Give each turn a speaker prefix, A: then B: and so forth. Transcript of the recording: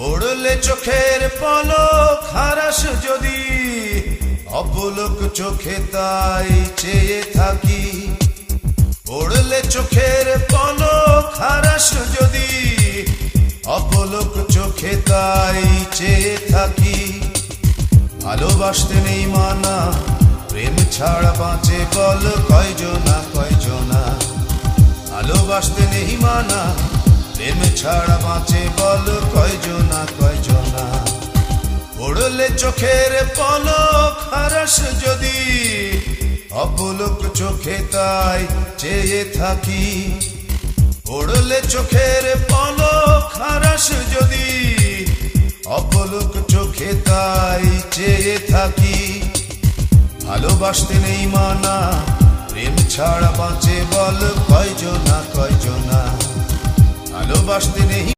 A: পড়লে চোখের পলক হারাস যদি, অপলক চোখে তাই চেয়ে থাকি। পড়লে চোখের পলক হারাস যদি, অপলক চোখে তাই চেয়ে থাকি। ভালোবাসতে নেই মানা, প্রেম ছাড়া বাঁচে বল কয়জনা কয়জনা। ভালোবাসতে নেই মানা, প্রেম ছাড়া বাঁচে বল কয়জনা কয়জনা। পড়লে চোখের পলক হারাস যদি, অপলক চোখে তাই চেয়ে থাকি। পড়লে চোখের পলক হারাস যদি, অপলক চোখে তাই চেয়ে থাকি। ভালোবাসতে নেই মানা, প্রেম ছাড়া বাঁচে বল কয়জনা কয়জনা। ভালোবাসতে নেই